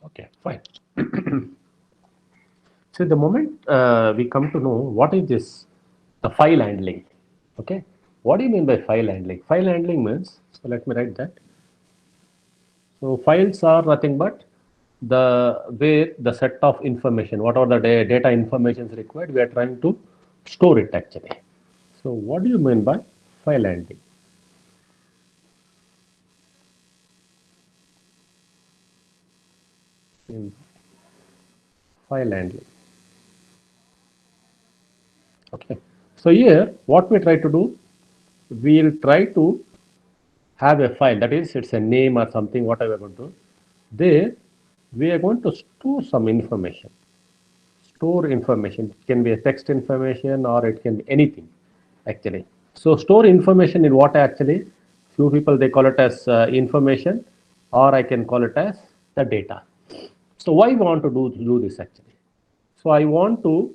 Okay, fine. So the moment we come to know what is this, the file handling. Okay, what do you mean by file handling? File handling means, so let me write that. So files are nothing but the where the set of information, whatever the data information is required, we are trying to store it actually. So what do you mean by file handling? In file handling. Okay. So here what we try to do, we'll try to have a file, that is it's a name or something, whatever we're going to do. There we are going to store some information. Store information. It can be a text information or it can be anything actually. So store information in what actually? Few people they call it as information, or I can call it as the data. So why we want to do this actually? So I want to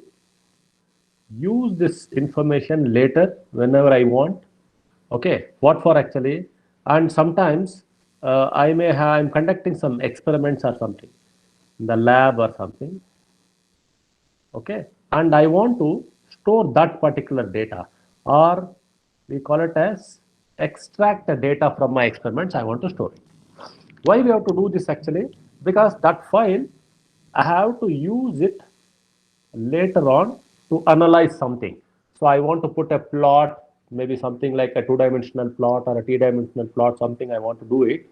use this information later whenever I want. Okay, what for actually? And sometimes I'm conducting some experiments or something in the lab or something. Okay, and I want to store that particular data, or we call it as extract the data from my experiments. I want to store it. Why we have to do this actually? Because that file I have to use it later on to analyze something. So I want to put a plot, maybe something like a two-dimensional plot or a three-dimensional plot, something I want to do it.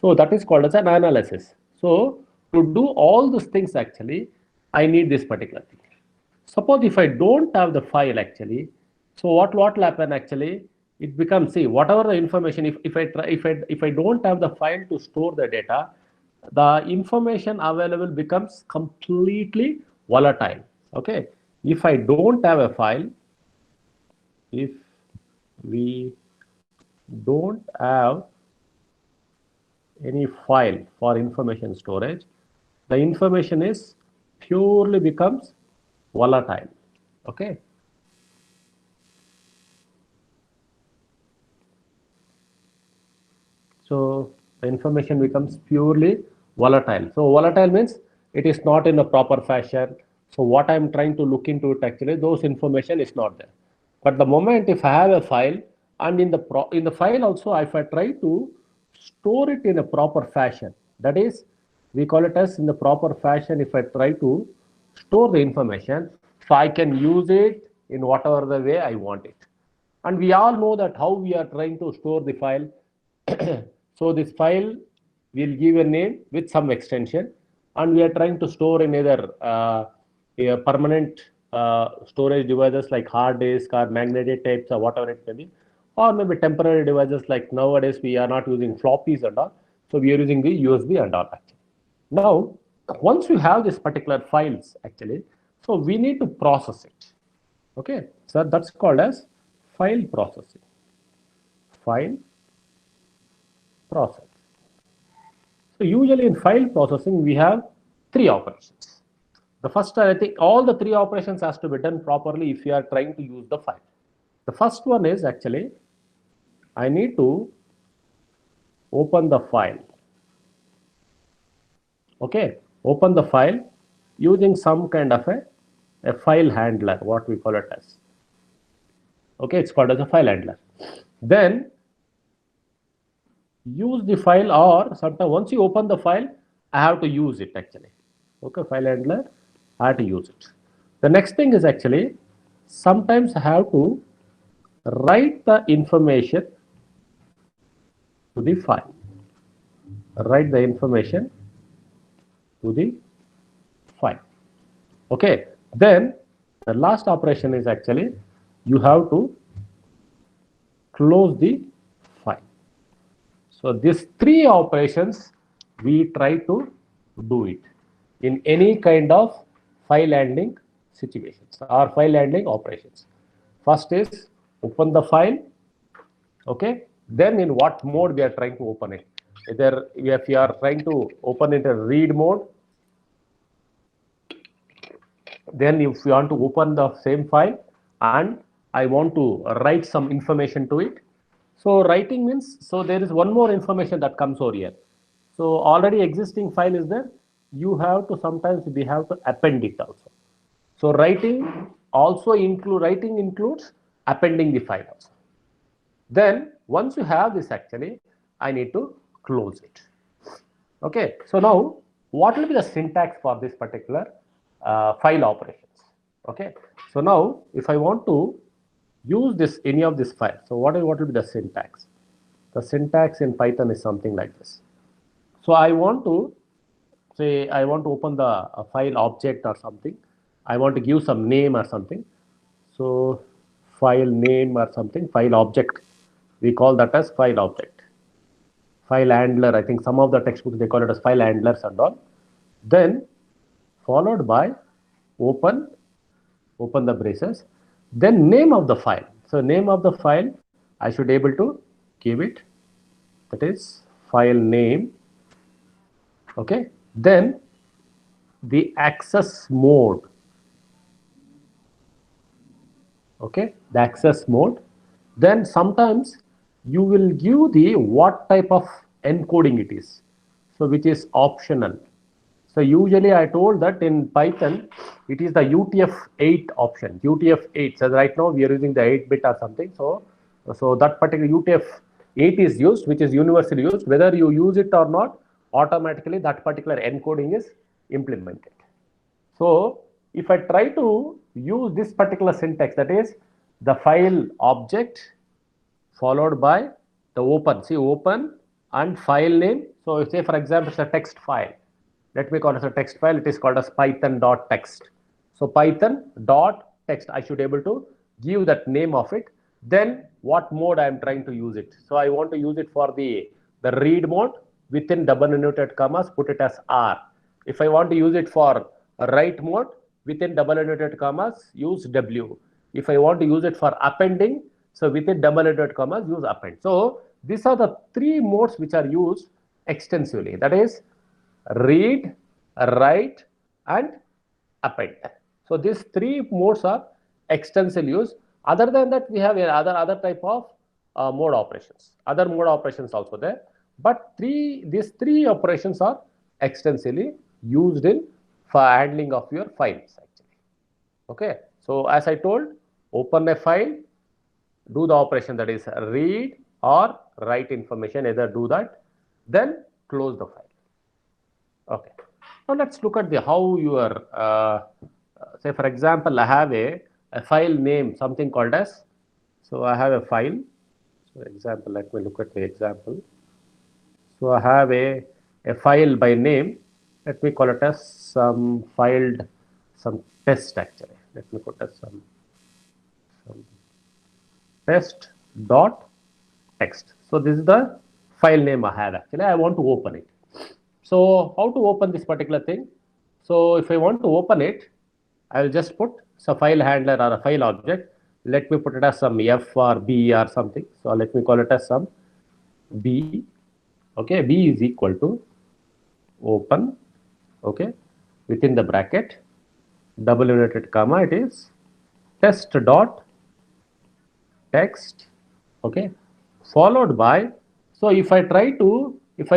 So that is called as an analysis. So to do all these things actually, I need this particular thing. Suppose if I don't have the file actually, so what will happen actually? It becomes, see, whatever the information, if I don't have the file to store the data, the information available becomes completely volatile. Okay, if I don't have a file, if we don't have any file for information storage, the information is purely becomes volatile. Okay. So the information becomes purely volatile. So volatile means it is not in a proper fashion. So what I'm trying to look into it actually, those information is not there. But the moment if I have a file, and in the file also, if I try to store it in a proper fashion, that is, we call it as in the proper fashion. If I try to store the information, so I can use it in whatever the way I want it. And we all know that how we are trying to store the file. So this file will give a name with some extension, and we are trying to store in either a permanent storage devices like hard disk or magnetic tapes or whatever it may be, or maybe temporary devices like nowadays we are not using floppies and all, so we are using the USB and all actually. Now, once we have this particular files actually, so we need to process it. Okay, so that's called as file processing. File process. So usually in file processing, we have three operations. The first, I think all the three operations has to be done properly if you are trying to use the file. The first one is actually, I need to open the file. Okay, open the file using some kind of a file handler, what we call it as. Okay, it's called as a file handler. Then use the file, or sometimes once you open the file, I have to use it actually. Okay, file handler, I have to use it. The next thing is actually, sometimes I have to write the information to the file. Write the information to the file. Okay, then the last operation is actually, you have to close the file. So these three operations we try to do it in any kind of file handling situations or file handling operations. First is open the file. Okay, then in what mode we are trying to open it. Either if you are trying to open it in read mode, then if you want to open the same file and I want to write some information to it. So writing means, so there is one more information that comes over here. So already existing file is there. you have to sometimes we have to append it also. So writing includes appending the file also. Then once you have this actually, I need to close it. Okay, so now what will be the syntax for this particular file operations? Okay, so now if I want to use this any of this file, so what will be the syntax? The syntax in Python is something like this. So I want to say I want to open the file object or something. I want to give some name or something. So file name or something, file object. We call that as file object. File handler. I think some of the textbooks they call it as file handlers and all. Then followed by open, open the braces. Then name of the file. So name of the file, I should able to give it. That is file name. Okay. Then the access mode. Okay, the access mode. Then sometimes you will give the what type of encoding it is, so which is optional. So usually I told that in Python it is the UTF-8 option, UTF-8. So right now we are using the 8-bit or something. So that particular UTF-8 is used, which is universally used. Whether you use it or not, automatically that particular encoding is implemented. So if I try to use this particular syntax, that is the file object followed by the open, see open and file name. So say for example, it's a text file. Let me call it a text file. It is called as python.text. So python.text, I should able to give that name of it. Then what mode I am trying to use it. So I want to use it for the read mode within double inverted commas, put it as R. If I want to use it for write mode within double inverted commas, use W. If I want to use it for appending, so within double inverted commas, use append. So these are the three modes which are used extensively. That is read, write, and append. So these three modes are extensive use. Other than that, we have other type of mode operations. Other mode operations also there, but these three operations are extensively used in for handling of your files actually. Okay, so as I told, open a file, do the operation, that is read or write information, either do that, then close the file. Okay, now let's look at the how your say for example, I have a file name, something called as, so I have a file. So example, let me look at the example. So I have a file by name. Let me call it as some test actually. Let me put as some test dot text. So this is the file name I have actually. I want to open it. So how to open this particular thing? So if I want to open it, I will just put some file handler or a file object. Let me put it as some F or B or something. So let me call it as some B. Okay, B is equal to open. Okay, within the bracket, double inverted comma, it is test dot text. Okay, followed by, so if I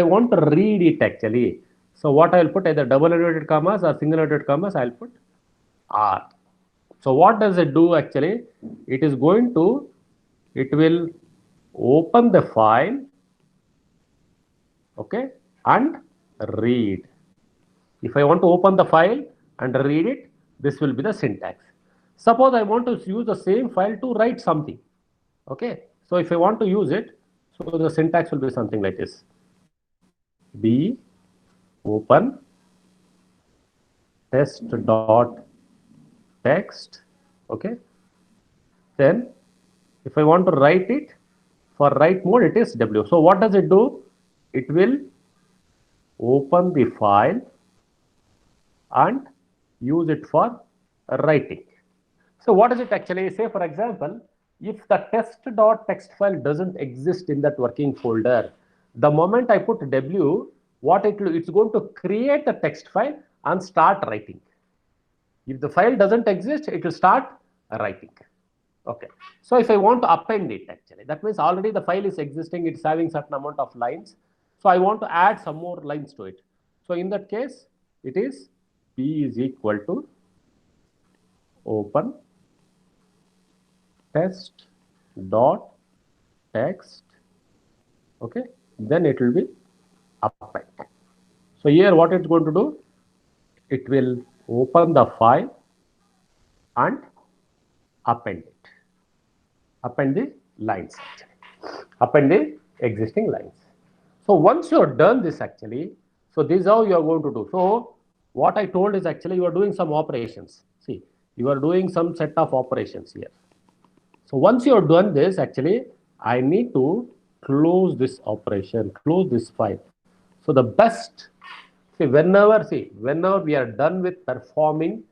want to read it actually, so what I will put, either double inverted commas or single inverted commas, I will put R. So what does it do actually? It will open the file, okay, and read. If I want to open the file and read it, this will be the syntax. Suppose I want to use the same file to write something. Okay, so if I want to use it, so the syntax will be something like this: B open test dot text. Okay, then if I want to write it, for write mode it is W. So what does it do? It will open the file and use it for writing. So what is it actually? Say for example, if the test.text file doesn't exist in that working folder, the moment I put W, it's going to create a text file and start writing. If the file doesn't exist, it will start writing. Okay. So if I want to append it actually, that means already the file is existing, it's having certain amount of lines. So I want to add some more lines to it. So in that case, it is B is equal to open test dot text, okay, then it will be append. So here what it's going to do, it will open the file and append it, append the lines actually, append the existing lines. So once you are done this actually, so this is how you are going to do. So what I told is actually you are doing some operations. See, you are doing some set of operations here. So once you have done this, actually, I need to close this operation, close this file. So the best, whenever we are done with performing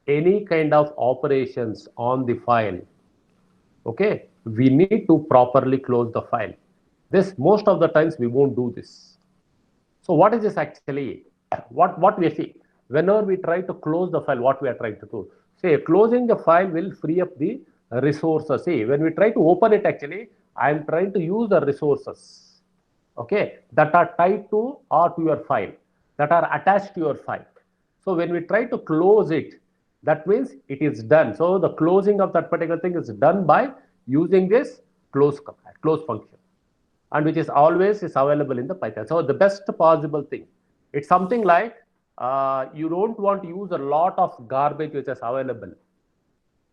any kind of operations on the file, okay, we need to properly close the file. This most of the times we won't do this. So what is this actually? What we see whenever we try to close the file, what we are trying to do? Say closing the file will free up the resources. See, when we try to open it, actually, I am trying to use the resources, okay, that are tied to or to your file, that are attached to your file. So when we try to close it, that means it is done. So the closing of that particular thing is done by using this close command, close function, and which is always is available in the Python. So the best possible thing. It's something like you don't want to use a lot of garbage which is available.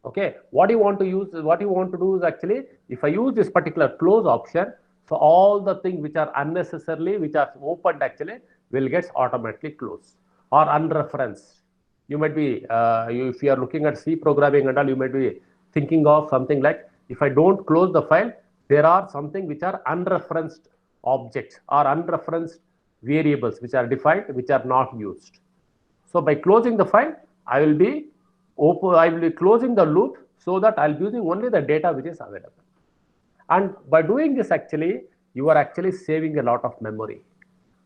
Okay, what you want to use, what you want to do is actually, if I use this particular close option, so all the things which are unnecessarily, which are opened actually, will get automatically closed or unreferenced. You might be, if you are looking at C programming and all, you might be thinking of something like, if I don't close the file, there are something which are unreferenced objects or unreferenced variables which are defined, which are not used. So by closing the file, I will be closing the loop so that I'll be using only the data which is available. And by doing this, actually, you are actually saving a lot of memory.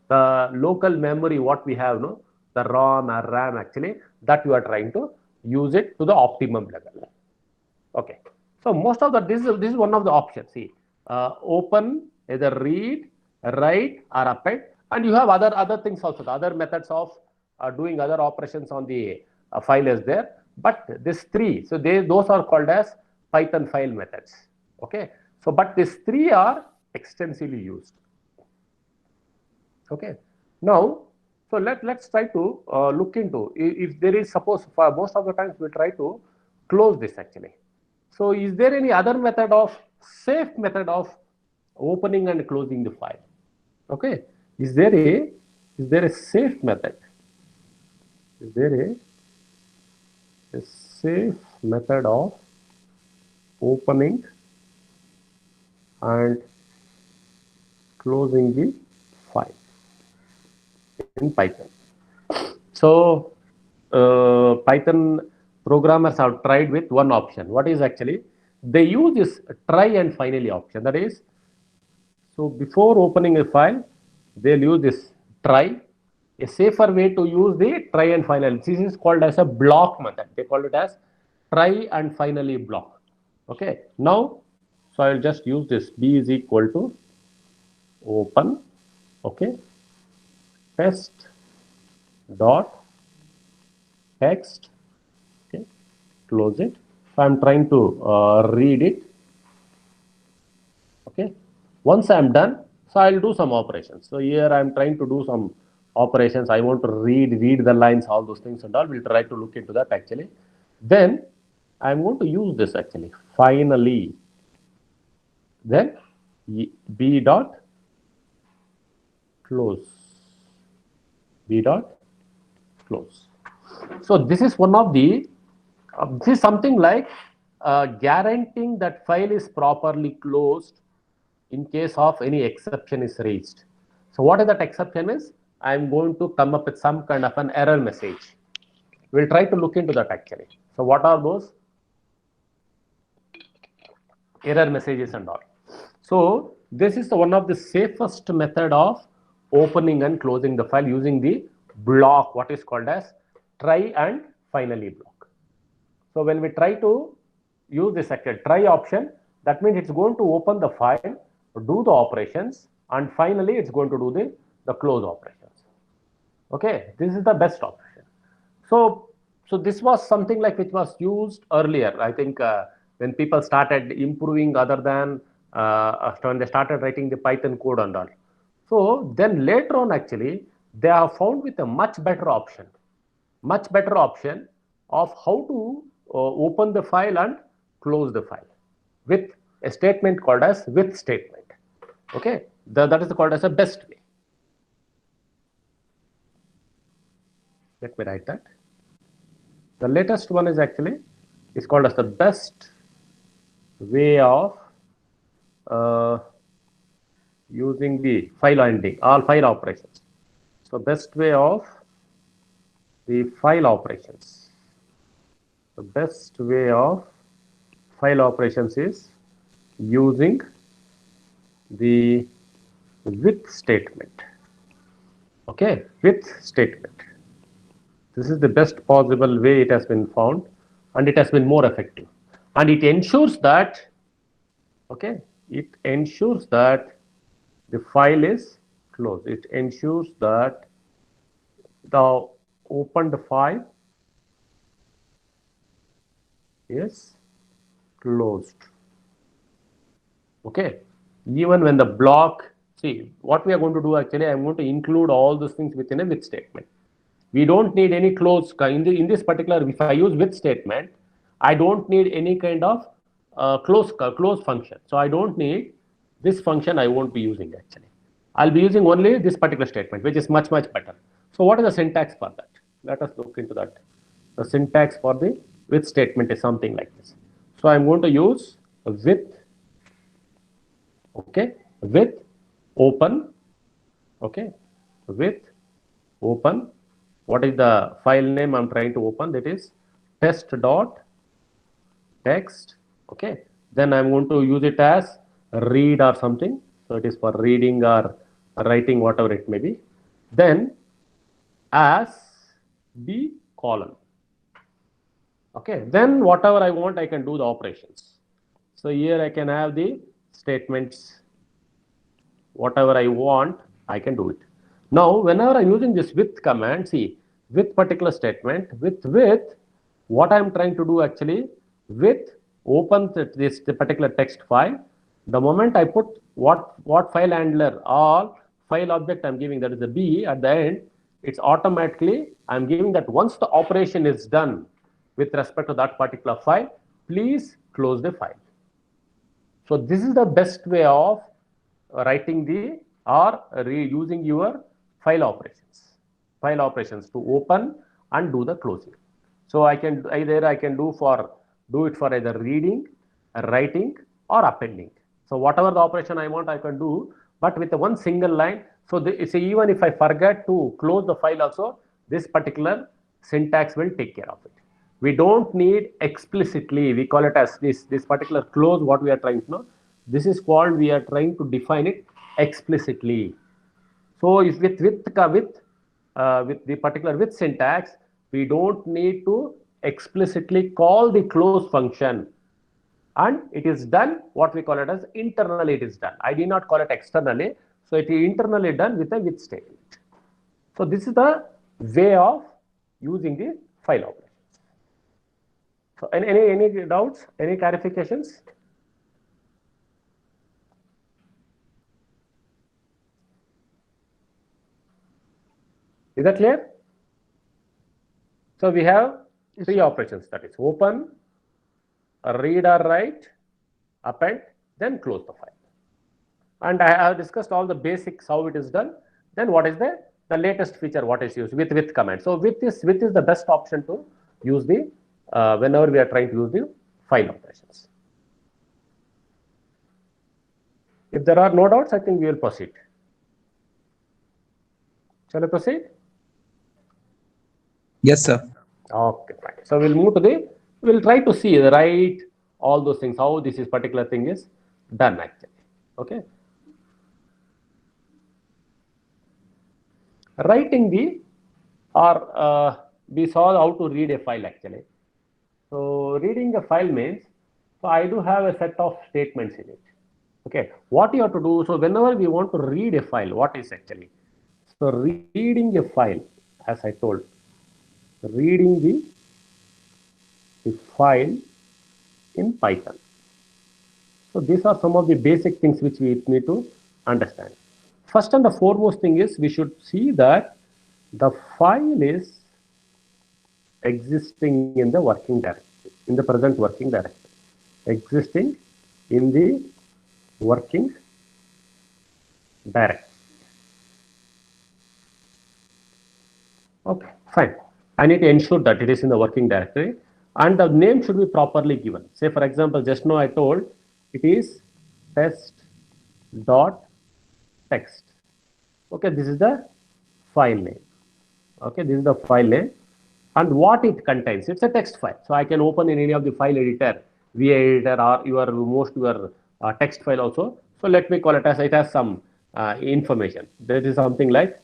The local memory, what we have, no, the ROM or RAM, actually, that you are trying to use it to the optimum level. Okay. So most of the this is one of the options. See, open, either read, write, or append, and you have other things also. The other methods of doing other operations on the file is there. But these three, so those are called as Python file methods. Okay. So, but these three are extensively used. Okay. Now, so let's try to look into, if there is, suppose for most of the times we try to close this actually. So is there any other method of, safe method of opening and closing the file? Okay. Is there a safe method? Is there a safe method of opening and closing the file in Python? So Python programmers have tried with one option. What is actually, they use this try and finally option. That is, so before opening a file, they'll use this try. A safer way to use the try and finally. This is called as a block method. They call it as try and finally block. Okay. Now, so I'll just use this B is equal to open, okay, test dot text, okay, close it. So I'm trying to read it. Okay. Once I'm done, so I'll do some operations. So here I'm trying to do some operations. I want to read the lines, all those things and all. We'll try to look into that actually. Then I'm going to use this actually. Finally, then B dot close. B dot close. So this is one of the, this is something like guaranteeing that file is properly closed in case of any exception is raised. So what is that exception is? I'm going to come up with some kind of an error message. We'll try to look into that actually. So what are those error messages and all? So this is one of the safest method of opening and closing the file using the block, what is called as try and finally block. So when we try to use this actual try option, that means it's going to open the file, do the operations, and finally it's going to do the close operations. Okay, this is the best option. So this was something like which was used earlier. I think when people started improving other than when they started writing the Python code and all. So then later on, actually, they have found with a much better option of how to open the file and close the file with a statement called as with statement. Okay, that is called as a best way. Let me write that. The latest one is called as the best way of uh, using the file ending, all file operations. So best way of the file operations. The best way of file operations is using the with statement. Okay, with statement. This is the best possible way it has been found, and it has been more effective. And it ensures that, okay, it ensures that the file is closed. It ensures that the opened file is closed. Okay, even when the block, see what we are going to do actually, I'm going to include all those things within a with statement. We don't need any close in this particular, if I use with statement, I don't need any kind of close function. So I don't need this function. I won't be using actually. I'll be using only this particular statement, which is much better. So what is the syntax for that? Let us look into that. The syntax for the with statement is something like this. So I'm going to use with, okay, with open, okay, with open. What is the file name I'm trying to open? That is test.txt. Okay, then I'm going to use it as read or something. So it is for reading or writing, whatever it may be. Then as b colon. Okay, then whatever I want, I can do the operations. So here I can have the statements. Whatever I want, I can do it. Now, whenever I'm using this with command, see, with particular statement, with, what I'm trying to do actually, with open this particular text file, the moment I put what file handler or file object I'm giving, that is the B at the end, it's automatically, I'm giving that once the operation is done with respect to that particular file, please close the file. So this is the best way of writing the or using your file operations to open and do the closing. So I can do it for either reading, writing, or appending. So whatever the operation I want, I can do, but with one single line. So even if I forget to close the file also, this particular syntax will take care of it. We don't need explicitly, we call it as this particular close, what we are trying to know. This is called, we are trying to define it explicitly. So if with the particular with syntax, we don't need to explicitly call the close function, and it is done what we call it as internally. It is done. I did not call it externally, so it is internally done with a with statement. So this is the way of using the file operations. So any doubts, any clarifications? Is that clear? So we have three operations, that is open, read or write, append, then close the file. And I have discussed all the basics, how it is done. Then what is the latest feature, what is used with command. So with is the best option to use the whenever we are trying to use the file operations. If there are no doubts, I think we will proceed. Shall I proceed? Yes, sir. Okay, fine. So we'll try to see, write all those things, how this particular thing is done actually. Okay. Writing we saw how to read a file actually. So reading a file means, so I do have a set of statements in it. Okay, what you have to do, so whenever we want to read a file, what is actually? So reading a file, as I told, reading the file in Python. So these are some of the basic things which we need to understand. First and the foremost thing is we should see that the file is existing in the working directory, in the present working directory, existing in the working directory. Okay, fine. I need to ensure that it is in the working directory and the name should be properly given. Say for example, just now I told it is test.txt. Okay, this is the file name. Okay, this is the file name and what it contains. It's a text file. So I can open in any of the file editor, VA editor or your text file also. So let me call it as it has some information. This is something like,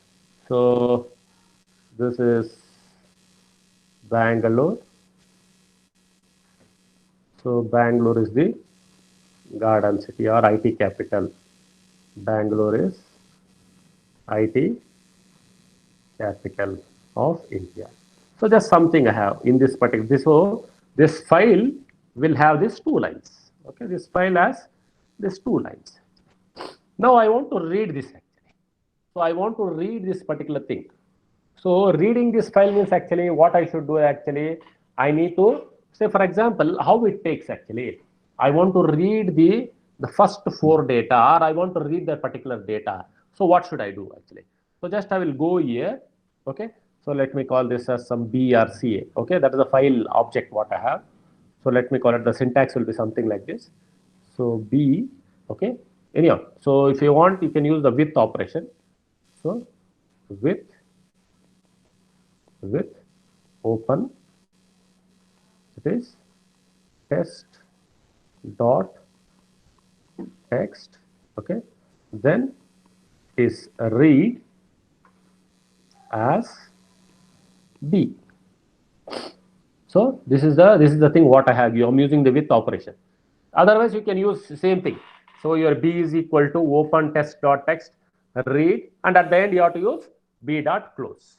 so this is Bangalore. So Bangalore is the garden city or IT capital. Bangalore is IT capital of India. So just something I have in this particular. So this file will have these two lines. Okay, this file has these two lines. Now I want to read this actually. So I want to read this particular thing. So reading this file means actually what I should do actually, I need to say for example, how it takes actually. I want to read the first four data or I want to read that particular data. So what should I do actually? So just I will go here. Okay. So let me call this as some BRCA. Okay. That is the file object what I have. So let me call it, the syntax will be something like this. So B, okay. Anyhow, so if you want, you can use the with operation. So with open, it is test dot text, okay, then is read as B. So this is the thing what I have. I'm using the with operation. Otherwise you can use same thing. So your B is equal to open test dot text read and at the end you have to use B dot close.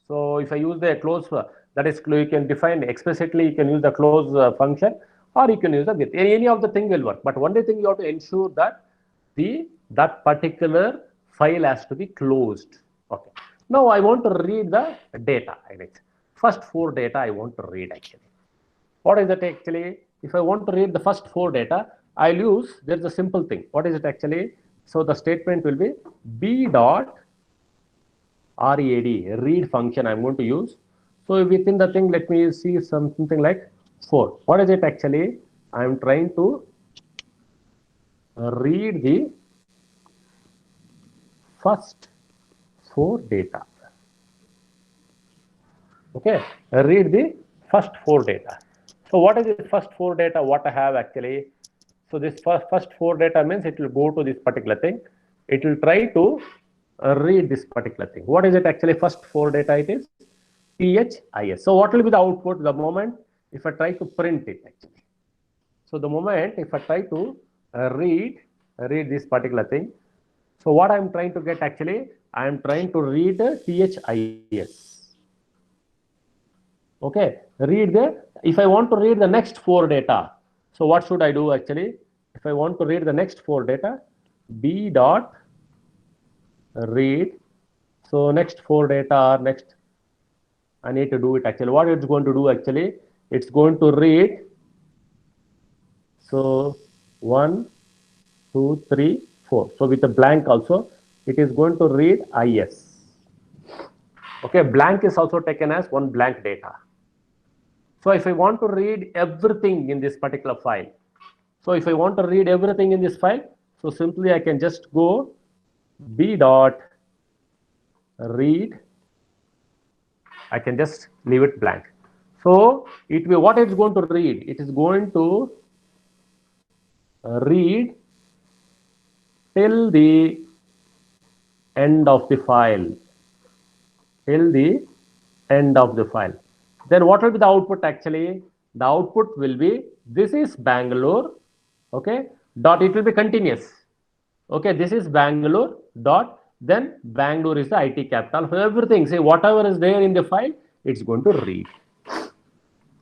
So if I use the close, that is, you can define explicitly, you can use the close function or you can use the with. Any of the thing will work. But only thing you have to ensure that that particular file has to be closed. Okay. Now I want to read the data. First four data I want to read actually. What is it actually? If I want to read the first four data, I'll use, there's a simple thing. What is it actually? So the statement will be B dot read function I'm going to use. So within the thing, let me see something like 4. What is it actually? I'm trying to read the first 4 data. Okay, read the first 4 data. So what is the first 4 data? What I have actually? So this first 4 data means it will go to this particular thing. It will try to read this particular thing. What is it actually? First 4 data it is THIS. So what will be the output the moment if I try to print it actually? So the moment if I try to read this particular thing. So what I'm trying to get actually, I'm trying to read THIS. Okay, if I want to read the next 4 data, so what should I do actually? If I want to read the next 4 data, B dot read. So next 4 data are next, I need to do it actually. What it's going to do actually, it's going to read. So 1, 2, 3, 4. So with a blank also, it is going to read IS. Okay, blank is also taken as one blank data. So if I want to read everything in this particular file, so if I want to read everything in this file, so simply I can just go B dot read. I can just leave it blank. So what it's going to read? It is going to read till the end of the file. Till the end of the file. Then what will be the output actually? The output will be, this is Bangalore, okay, dot, it will be continuous. Okay, this is Bangalore dot, then Bangalore is the IT capital. So everything, say whatever is there in the file, it's going to read.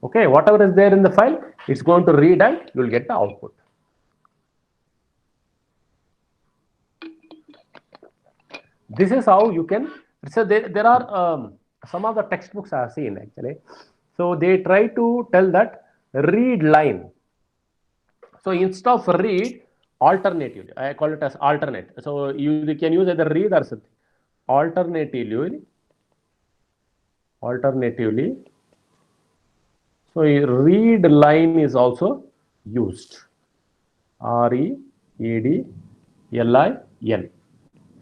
Okay, whatever is there in the file, it's going to read and you will get the output. This is how you can. So there are some of the textbooks I have seen actually. So they try to tell that read line. So instead of read, alternatively, I call it as alternate. So you can use either read or something. Alternatively, so read line is also used. READLIN.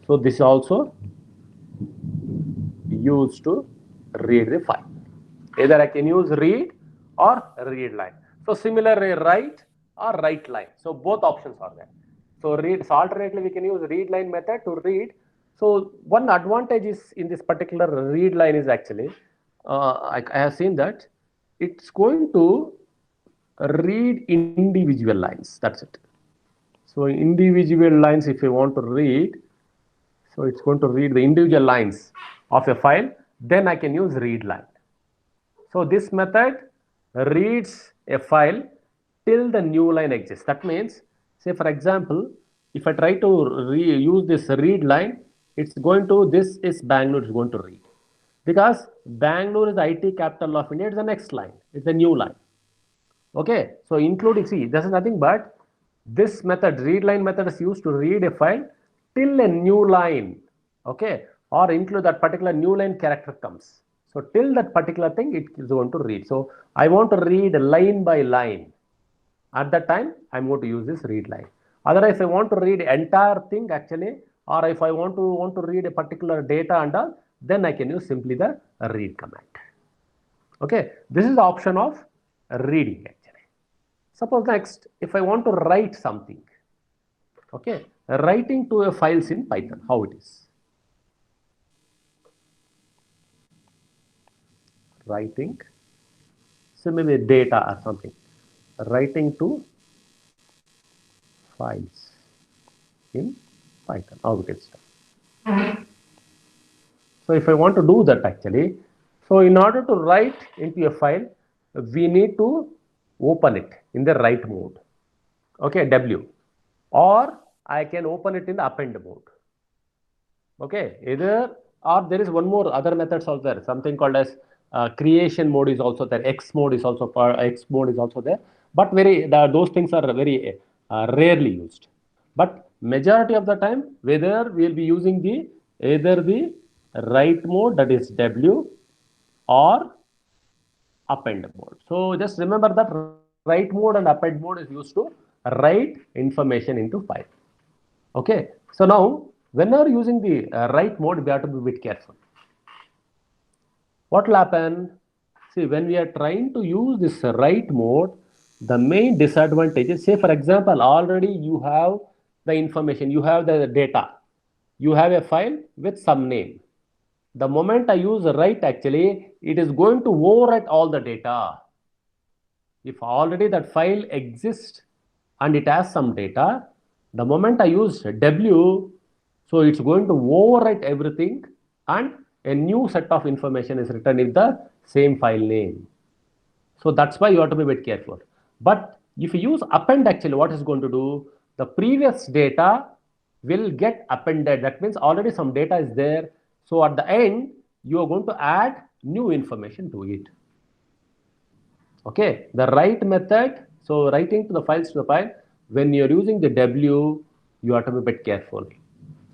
So this is also used to read the file. Either I can use read or read line. So similarly, write or write line. So both options are there. So read. So alternately, we can use read line method to read. So one advantage is in this particular read line is actually I have seen that it's going to read individual lines. That's it. So individual lines, if you want to read, so it's going to read the individual lines of a file, then I can use read line. So this method reads a file till the new line exists. That means, say for example, if I try to use this read line, it's going to, this is Bangalore, is going to read. Because Bangalore is the IT capital of India, it's the next line, it's the new line. Okay, so including, see, this is nothing but this method, read line method is used to read a file till a new line, okay, or include that particular new line character comes. So till that particular thing, it is going to read. So I want to read line by line. At that time, I'm going to use this read line. Otherwise, I want to read entire thing actually, or if I want to read a particular data and all, then I can use simply the read command. Okay, this is the option of reading actually. Suppose next, if I want to write something, okay, writing to a files in Python, how it is? Writing, so maybe data or something, writing to files in Python, how it is done. So if I want to do that actually, so in order to write into a file, we need to open it in the write mode, okay, W, or I can open it in the append mode. Okay, either, or there is one more other methods also there, something called as creation mode is also there, X mode is also there, but those things are very rarely used. But majority of the time, whether we will be using either the write mode, that is W, or append mode. So just remember that write mode and append mode is used to write information into file. Okay, so now whenever using the write mode, we have to be a bit careful. What will happen? See, when we are trying to use this write mode, the main disadvantage is, say for example, already you have the information, you have the data, you have a file with some name. The moment I use write actually, it is going to overwrite all the data. If already that file exists and it has some data, the moment I use W, so it's going to overwrite everything and a new set of information is written in the same file name. So that's why you have to be a bit careful. But if you use append actually, what is going to do? The previous data will get appended. That means already some data is there. So at the end, you are going to add new information to it. Okay, the write method, so writing to the files to the file, when you're using the W, you have to be a bit careful.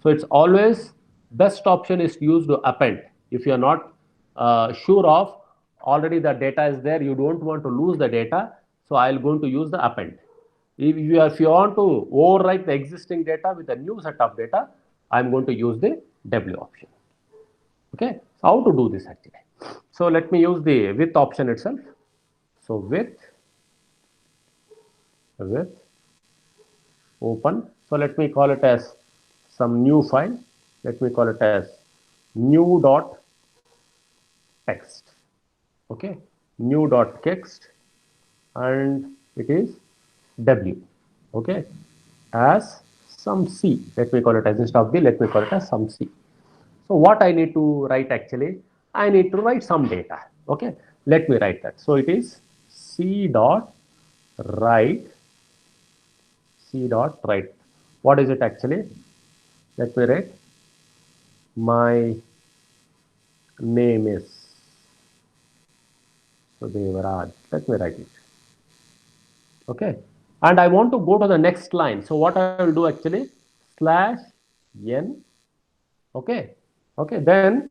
So it's always best option is to use the append. If you're not sure of already the data is there, you don't want to lose the data, so I'm going to use the append. If you want to overwrite the existing data with a new set of data, I'm going to use the W option. Okay, so how to do this actually? So let me use the with option itself. So with open. So let me call it as some new file. Let me call it as new.text. Okay, new.text, and it is W. Okay, as some C. Let me call it as, instead of B, let me call it as some C. So what I need to write actually, I need to write some data. Okay, let me write that. So it is C dot write, C dot write. What is it actually? Let me write. My name is Devaraj. Let me write it. Okay, and I want to go to the next line. So what I will do actually, slash n. Okay, okay. Then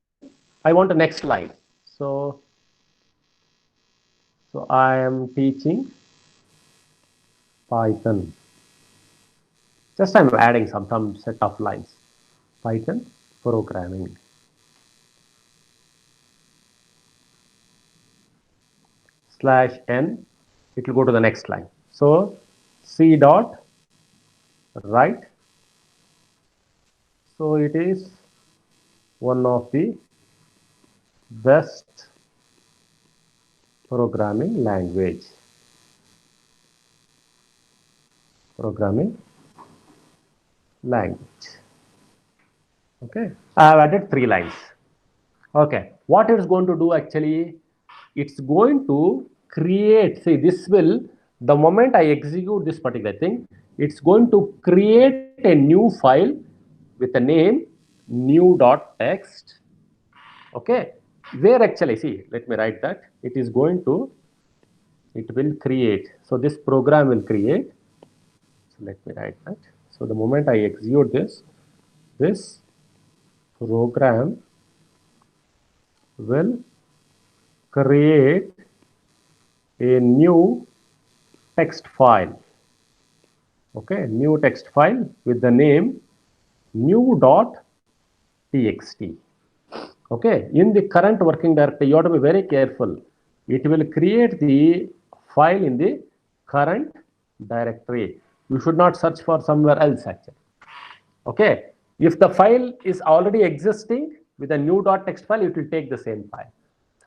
I want the next line. So I am teaching Python. Just I'm adding some set of lines. Python programming. Slash n. It will go to the next line. So C dot write. So it is one of the best programming language. Programming language. Okay, I have added 3 lines. Okay, what it's going to do actually, it's going to create, see this will, the moment I execute this particular thing, it's going to create a new file with the name new.txt. Okay, where actually, see, let me write that, it is going to, it will create, so this program will create, so let me write that. So the moment I execute this program will create a new text file. Okay, new text file with the name new.txt. Okay, in the current working directory, you have to be very careful. It will create the file in the current directory. You should not search for somewhere else actually. Okay, if the file is already existing with a new.txt file, it will take the same file.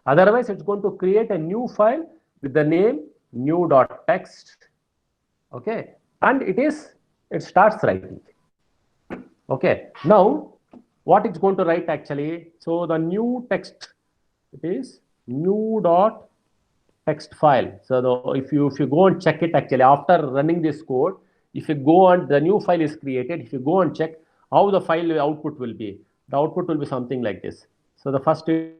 Otherwise, it's going to create a new file with the name new.txt. Okay, and it starts writing. Okay, now what it's going to write actually, so the new text, it is new.txt file. So if you go and check it actually after running this code, if you go and the new file is created, if you go and check how the file output will be, the output will be something like this. So the first it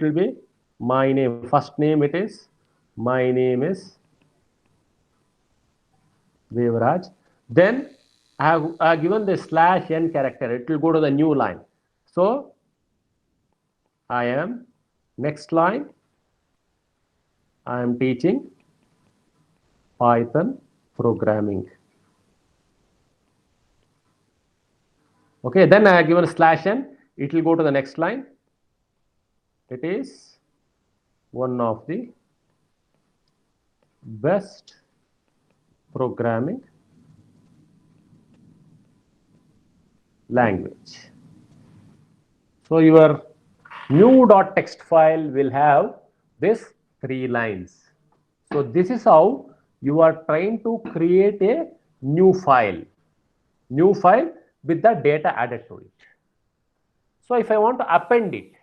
will be my name, first name it is, my name is Devaraj. Then I have given the slash n character. It will go to the new line. So I am, next line, I am teaching Python programming. Okay, then I have given slash n. It will go to the next line. It is one of the best programming language. So your new.txt file will have this 3 lines. So this is how you are trying to create a new file with the data added to it. So if I want to append it,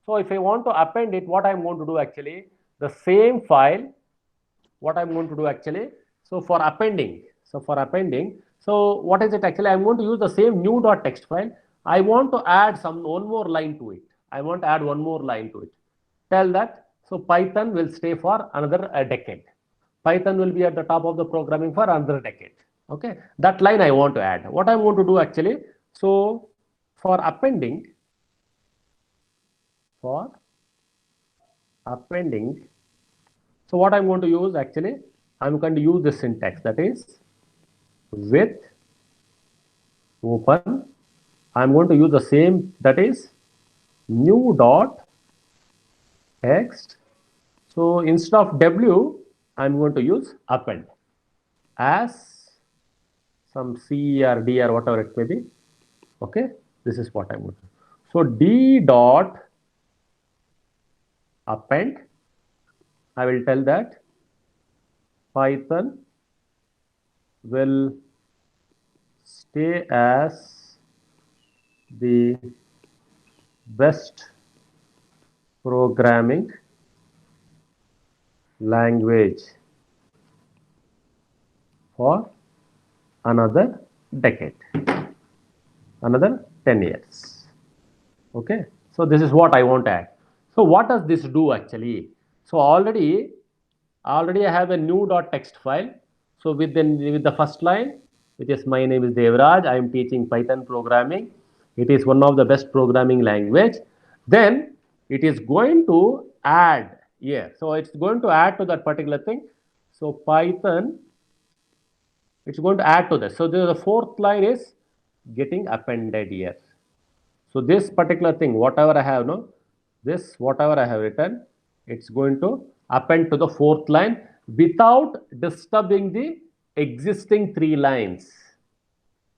what I'm going to do actually, the same file, what I'm going to do actually, so for appending, so what is it actually, I'm going to use the same new.txt file. I want to add one more line to it. Tell that, so Python will stay for another decade. Python will be at the top of the programming for another decade. Okay, that line I want to add. What I'm going to do actually, so for appending, so what I'm going to use actually, I'm going to use the syntax, that is with open. I'm going to use the same, that is new dot text. So instead of w, I'm going to use append as some c or d or whatever it may be. Okay, this is what I'm going to do. So d dot append, I will tell that Python will stay as the best programming language for another decade, another 10 years. Okay, so this is what I want to add. So what does this do actually? So already I have a new text file. So with the first line, which is my name is Devraj, I am teaching Python programming. It is one of the best programming language. Then it is going to add here. So it's going to add to that particular thing. So Python, it's going to add to this. So the fourth line is getting appended here. So this particular thing, whatever I have, no, this whatever I have written, it's going to append to the fourth line without disturbing the existing three lines.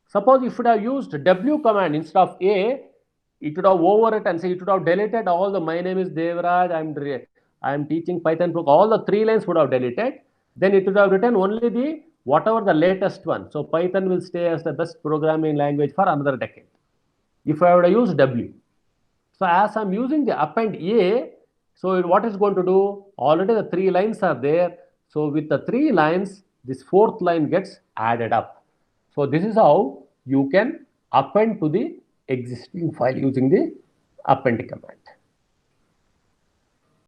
Suppose if it have used W command instead of A, it would have overwritten and say it would have deleted all the my name is Devraj, I'm teaching Python program, all the three lines would have deleted. Then it would have written only the whatever the latest one. So Python will stay as the best programming language for another decade. If I would have used W. So as I'm using the append A, so what is going to do? Already the three lines are there. So with the three lines, this fourth line gets added up. So this is how you can append to the existing file using the append command.